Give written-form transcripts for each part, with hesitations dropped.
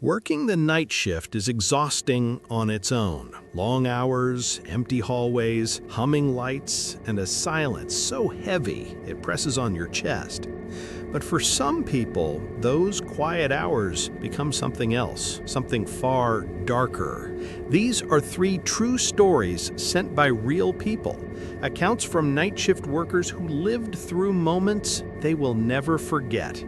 Working the night shift is exhausting on its own. Long hours, empty hallways, humming lights, and a silence so heavy it presses on your chest. But for some people, those quiet hours become something else, something far darker. These are three true stories sent by real people, accounts from night shift workers who lived through moments they will never forget.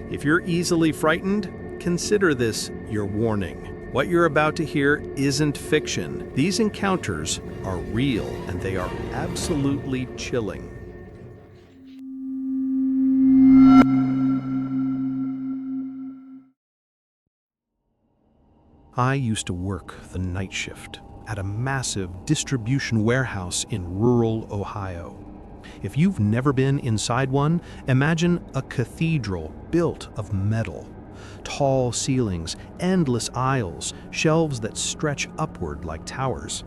If you're easily frightened, consider this your warning. What you're about to hear isn't fiction. These encounters are real, and they are absolutely chilling. I used to work the night shift at a massive distribution warehouse in rural Ohio. If you've never been inside one, imagine a cathedral built of metal. Tall ceilings, endless aisles, shelves that stretch upward like towers.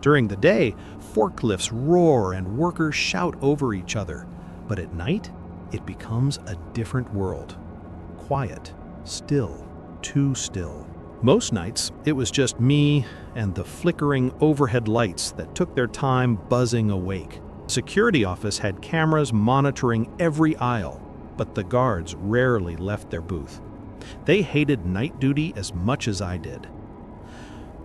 During the day, forklifts roar and workers shout over each other. But at night, it becomes a different world. Quiet, still, too still. Most nights, it was just me and the flickering overhead lights that took their time buzzing awake. The security office had cameras monitoring every aisle, but the guards rarely left their booth. They hated night duty as much as I did.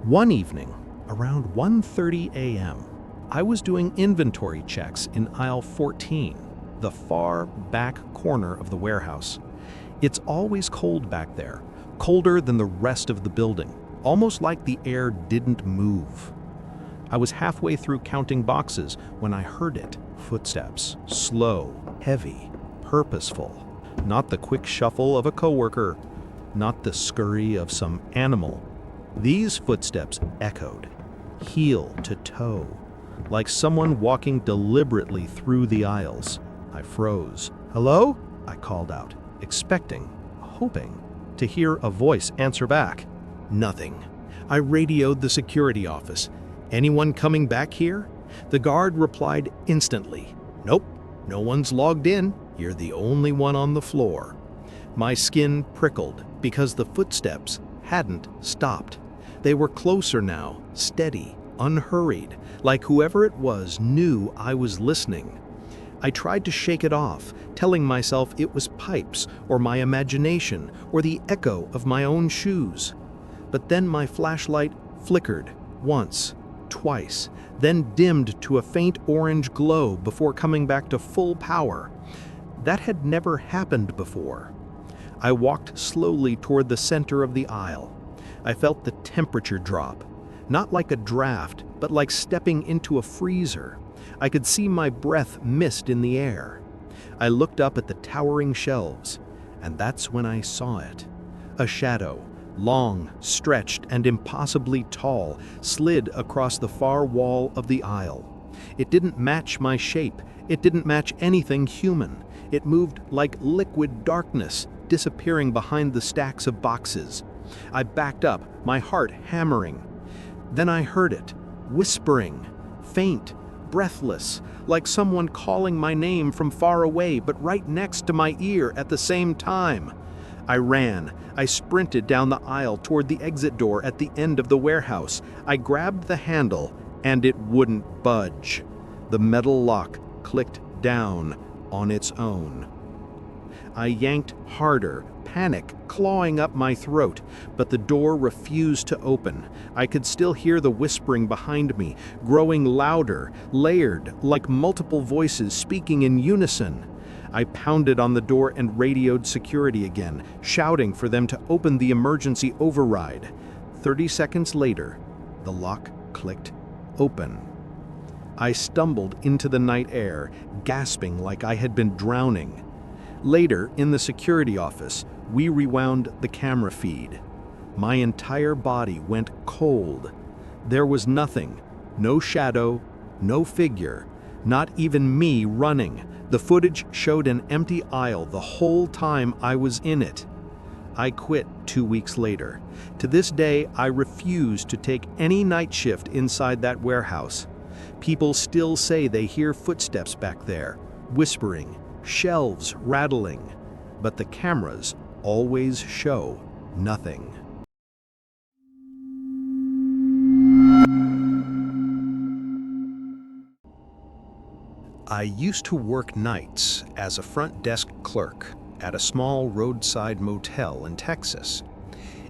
One evening, around 1:30 a.m., I was doing inventory checks in aisle 14, the far back corner of the warehouse. It's always cold back there, colder than the rest of the building, almost like the air didn't move. I was halfway through counting boxes when I heard it. Footsteps, slow, heavy, purposeful. Not the quick shuffle of a coworker, not the scurry of some animal. These footsteps echoed, heel to toe, like someone walking deliberately through the aisles. I froze. "Hello?" I called out, expecting, hoping, to hear a voice answer back. Nothing. I radioed the security office. "Anyone coming back here?" The guard replied instantly, "Nope, no one's logged in. You're the only one on the floor." My skin prickled because the footsteps hadn't stopped. They were closer now, steady, unhurried, like whoever it was knew I was listening. I tried to shake it off, telling myself it was pipes or my imagination or the echo of my own shoes. But then my flashlight flickered once, twice, then dimmed to a faint orange glow before coming back to full power. That had never happened before. I walked slowly toward the center of the aisle. I felt the temperature drop, not like a draft, but like stepping into a freezer. I could see my breath mist in the air. I looked up at the towering shelves, and that's when I saw it. A shadow, long, stretched, and impossibly tall, slid across the far wall of the aisle. It didn't match my shape. It didn't match anything human. It moved like liquid darkness, disappearing behind the stacks of boxes. I backed up, my heart hammering. Then I heard it, whispering, faint, breathless, like someone calling my name from far away, but right next to my ear at the same time. I ran. I sprinted down the aisle toward the exit door at the end of the warehouse. I grabbed the handle, and it wouldn't budge. The metal lock clicked down on its own. I yanked harder, panic clawing up my throat, but the door refused to open. I could still hear the whispering behind me, growing louder, layered, like multiple voices speaking in unison. I pounded on the door and radioed security again, shouting for them to open the emergency override. 30 seconds later, the lock clicked open. I stumbled into the night air, gasping like I had been drowning. Later, in the security office, we rewound the camera feed. My entire body went cold. There was nothing, no shadow, no figure, not even me running. The footage showed an empty aisle the whole time I was in it. I quit 2 weeks later. To this day, I refuse to take any night shift inside that warehouse. People still say they hear footsteps back there, whispering, shelves rattling, but the cameras always show nothing. I used to work nights as a front desk clerk at a small roadside motel in Texas.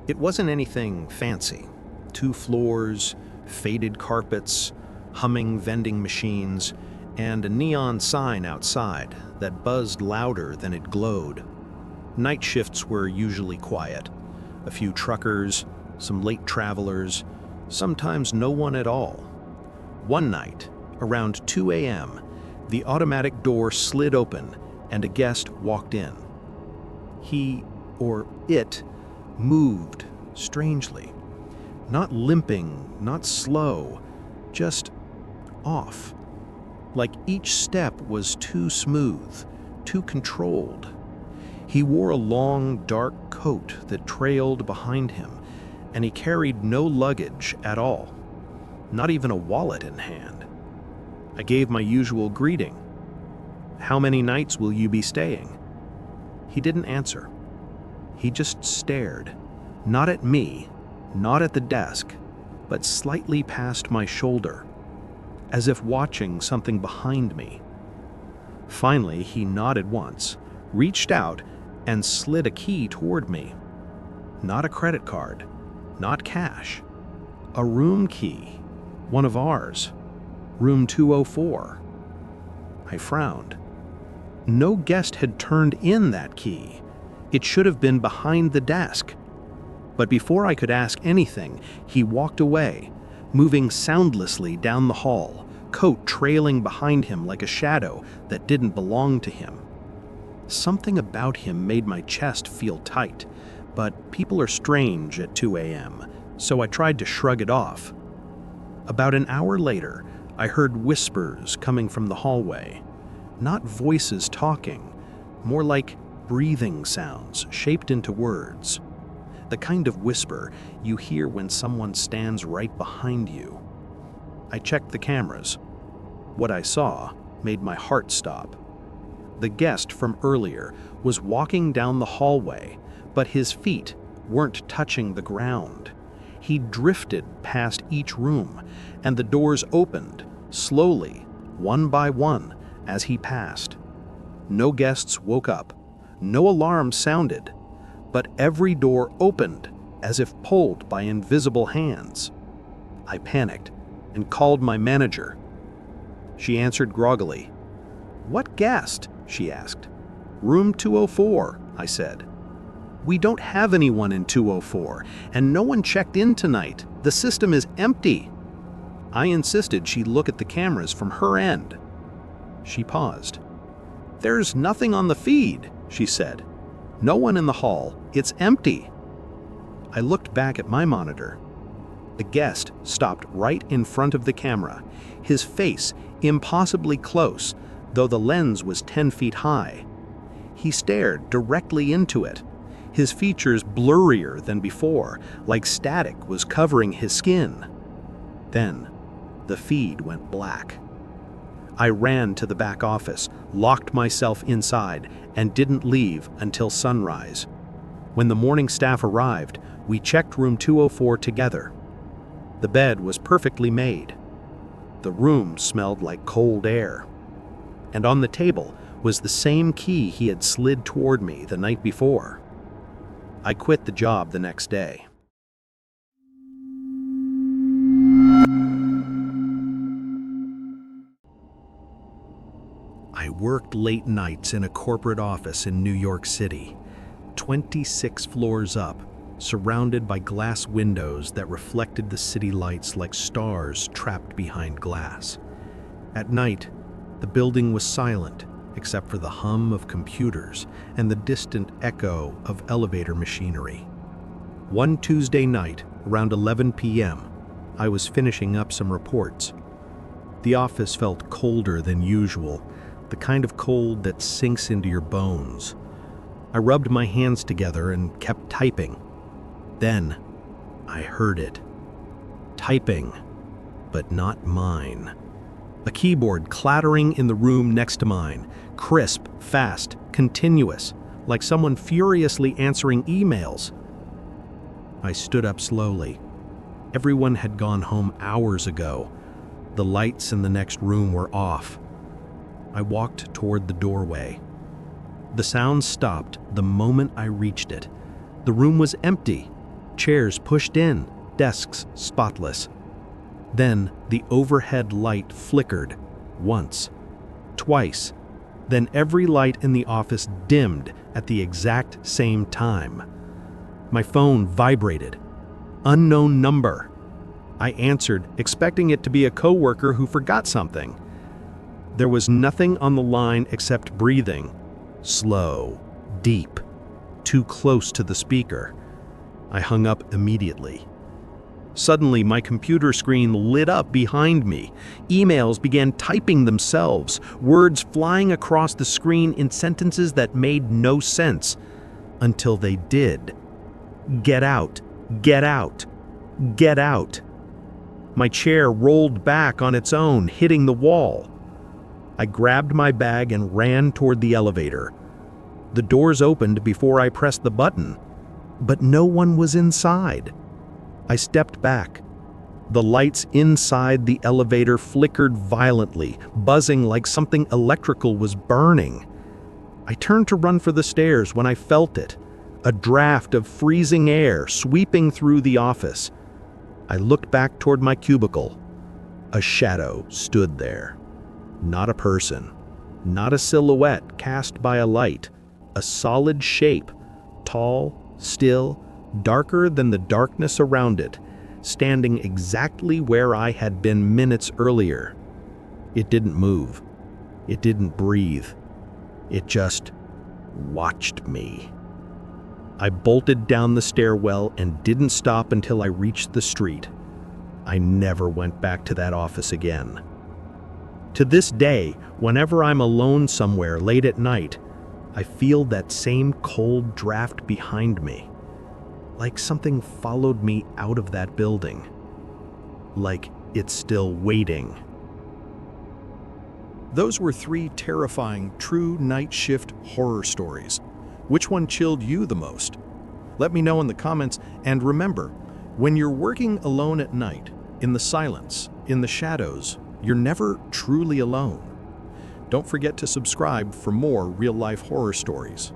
It wasn't anything fancy. 2 floors, faded carpets, humming vending machines, and a neon sign outside that buzzed louder than it glowed. Night shifts were usually quiet. A few truckers, some late travelers, sometimes no one at all. One night, around 2 a.m., the automatic door slid open and a guest walked in. He, or it, moved strangely. Not limping, not slow, just off. Like each step was too smooth, too controlled. He wore a long, dark coat that trailed behind him, and he carried no luggage at all, not even a wallet in hand. I gave my usual greeting. "How many nights will you be staying?" He didn't answer. He just stared, not at me, not at the desk, but slightly past my shoulder, as if watching something behind me. Finally, he nodded once, reached out, and slid a key toward me. Not a credit card, not cash. A room key, one of ours, room 204. I frowned. No guest had turned in that key. It should have been behind the desk. But before I could ask anything, he walked away, moving soundlessly down the hall, coat trailing behind him like a shadow that didn't belong to him. Something about him made my chest feel tight, but people are strange at 2 a.m., so I tried to shrug it off. About an hour later, I heard whispers coming from the hallway. Not voices talking, more like breathing sounds shaped into words. The kind of whisper you hear when someone stands right behind you. I checked the cameras. What I saw made my heart stop. The guest from earlier was walking down the hallway, but his feet weren't touching the ground. He drifted past each room, and the doors opened, slowly, one by one, as he passed. No guests woke up, no alarm sounded, but every door opened as if pulled by invisible hands. I panicked and called my manager. She answered groggily. "What guest?" she asked. "Room 204, I said. "We don't have anyone in 204, and no one checked in tonight. The system is empty." I insisted she look at the cameras from her end. She paused. "There's nothing on the feed," she said. "No one in the hall. It's empty." I looked back at my monitor. The guest stopped right in front of the camera, his face impossibly close, though the lens was 10 feet high. He stared directly into it, his features blurrier than before, like static was covering his skin. Then, the feed went black. I ran to the back office, locked myself inside, and didn't leave until sunrise. When the morning staff arrived, we checked room 204 together. The bed was perfectly made. The room smelled like cold air. And on the table was the same key he had slid toward me the night before. I quit the job the next day. I worked late nights in a corporate office in New York City, 26 floors up, surrounded by glass windows that reflected the city lights like stars trapped behind glass. At night, the building was silent, except for the hum of computers and the distant echo of elevator machinery. One Tuesday night, around 11 p.m., I was finishing up some reports. The office felt colder than usual, the kind of cold that sinks into your bones. I rubbed my hands together and kept typing. Then, I heard it. Typing, but not mine. A keyboard clattering in the room next to mine, crisp, fast, continuous, like someone furiously answering emails. I stood up slowly. Everyone had gone home hours ago. The lights in the next room were off. I walked toward the doorway. The sound stopped the moment I reached it. The room was empty, chairs pushed in, desks spotless. Then the overhead light flickered, once, twice. Then every light in the office dimmed at the exact same time. My phone vibrated. Unknown number. I answered, expecting it to be a coworker who forgot something. There was nothing on the line except breathing. Slow, deep, too close to the speaker. I hung up immediately. Suddenly, my computer screen lit up behind me. Emails began typing themselves, words flying across the screen in sentences that made no sense. Until they did. Get out, get out, get out. My chair rolled back on its own, hitting the wall. I grabbed my bag and ran toward the elevator. The doors opened before I pressed the button, but no one was inside. I stepped back. The lights inside the elevator flickered violently, buzzing like something electrical was burning. I turned to run for the stairs when I felt it, a draft of freezing air sweeping through the office. I looked back toward my cubicle. A shadow stood there. Not a person, not a silhouette cast by a light, a solid shape, tall, still, darker than the darkness around it, standing exactly where I had been minutes earlier. It didn't move. It didn't breathe. It just watched me. I bolted down the stairwell and didn't stop until I reached the street. I never went back to that office again. To this day, whenever I'm alone somewhere late at night, I feel that same cold draft behind me. Like something followed me out of that building. Like it's still waiting. Those were 3 terrifying, true night shift horror stories. Which one chilled you the most? Let me know in the comments, and remember, when you're working alone at night, in the silence, in the shadows, you're never truly alone. Don't forget to subscribe for more real-life horror stories.